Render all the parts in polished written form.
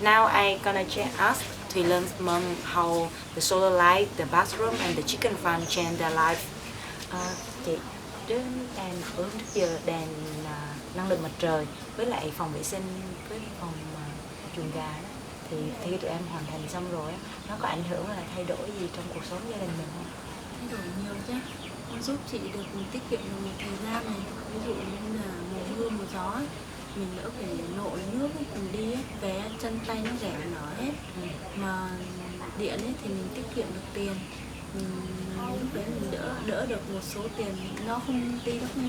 Now I gonna ask to learn mom how the solar light, the bathroom and the chicken farm change their life. Chị đến em hướng trước giờ đèn năng lượng mặt trời với lại phòng vệ sinh với phòng chuồng gà đó, thì khi tụi em hoàn thành xong rồi nó có ảnh hưởng hay là thay đổi gì trong cuộc sống gia đình mình không? Thay đổi nhiều chứ. Nó giúp chị được tiết kiệm được một thời gian này. Ví dụ như là mùa mưa mùa gió ấy, mình đỡ phải nội nước ấy, mình đi ấy, về chân tay nó rẻ nở hết. Mà điện ấy thì mình tiết kiệm được tiền. Lúc đấy mình đỡ được một số tiền, nó không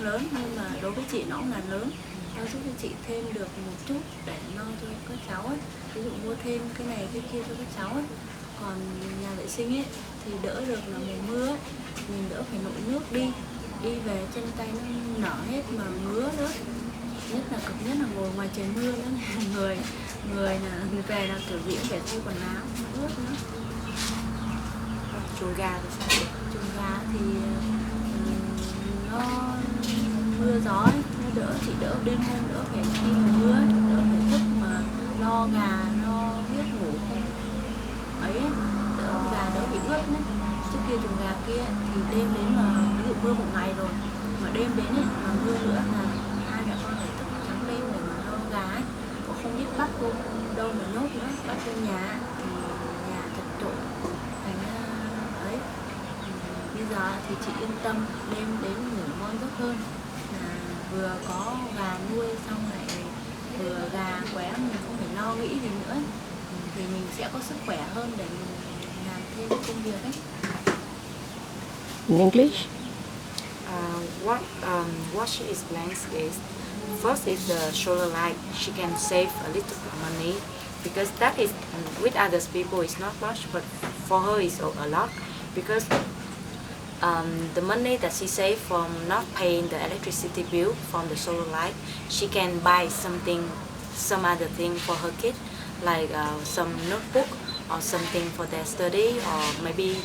lớn nhưng mà đối với chị nó cũng là lớn. Nó giúp cho chị thêm được một chút để lo cho các cháu ấy, ví dụ mua thêm cái này cái kia cho các cháu ấy. Còn nhà vệ sinh ấy thì đỡ được là mùa mưa ấy, mình đỡ phải nội nước đi về chân tay nó nở hết mà ngứa nữa, nhất là cực nhất là ngồi ngoài trời mưa nữa người là về là kiểu gì cũng phải thay quần áo ướt nữa. Chuồng gà thì sao? Chuồng gà thì nó mưa gió ấy, nó đỡ, chị đỡ đêm hôm đỡ phải khi mà mưa ấy, đỡ phải thức mà lo gà lo biết ngủ không ấy, đỡ gà đỡ bị ướt đấy. Trước kia chuồng gà kia thì đêm đến mà ví dụ mưa một ngày rồi mà đêm đến ấy mà mưa nữa là hai mẹ con phải thức trắng đêm để mà lo gà ấy, cũng không biết bắt cô đâu mà nhốt nữa, bắt vô nhà thì nhà chật trội thành ấy. Bây giờ thì chị yên tâm, đêm đến ngủ ngon giấc hơn, là vừa có gà nuôi xong lại vừa gà khỏe, mình không phải lo nghĩ gì nữa, thì mình sẽ có sức khỏe hơn để mình làm thêm công việc ấy. In English? What she explains is, first is the solar light. She can save a little money because that is with others people it's not much, but for her it's a lot because the money that she saved from not paying the electricity bill from the solar light, she can buy some other thing for her kid, like some notebook or something for their study, or maybe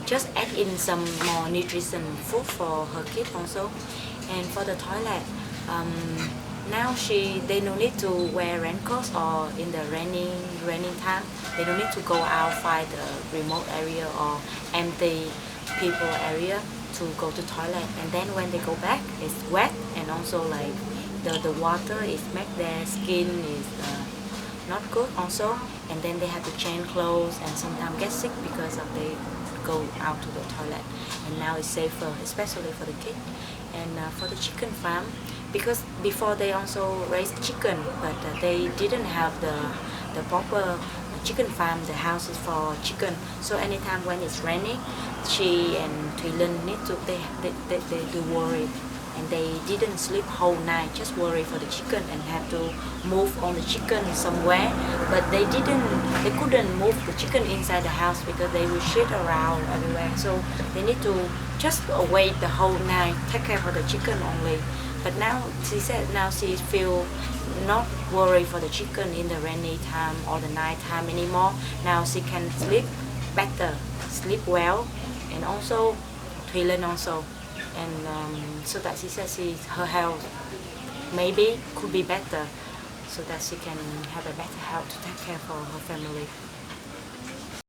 just add in some more nutrition food for her kid also. And for the toilet, now they don't need to wear raincoats, or in the raining time they don't need to go outside the remote area or empty people area to go to toilet, and then when they go back it's wet, and also like the water is make their skin is not good also, and then they have to change clothes and sometimes get sick because of they go out to the toilet. And now it's safer, especially for the kid. And for the chicken farm, because before they also raised chicken, but they didn't have the proper chicken farm, the house is for chicken. So anytime when it's raining, she and Thùy Linh need to they do worry, and they didn't sleep whole night, just worry for the chicken and have to move on the chicken somewhere. But they couldn't move the chicken inside the house because they will shit around everywhere. So they need to just wait the whole night, take care of the chicken only. But now she said now she feel not worry for the chicken in the rainy time or the night time anymore. Now she can sleep better, sleep well, and also Thùy Linh also. And so that she says her health maybe could be better, so that she can have a better health to take care for her family.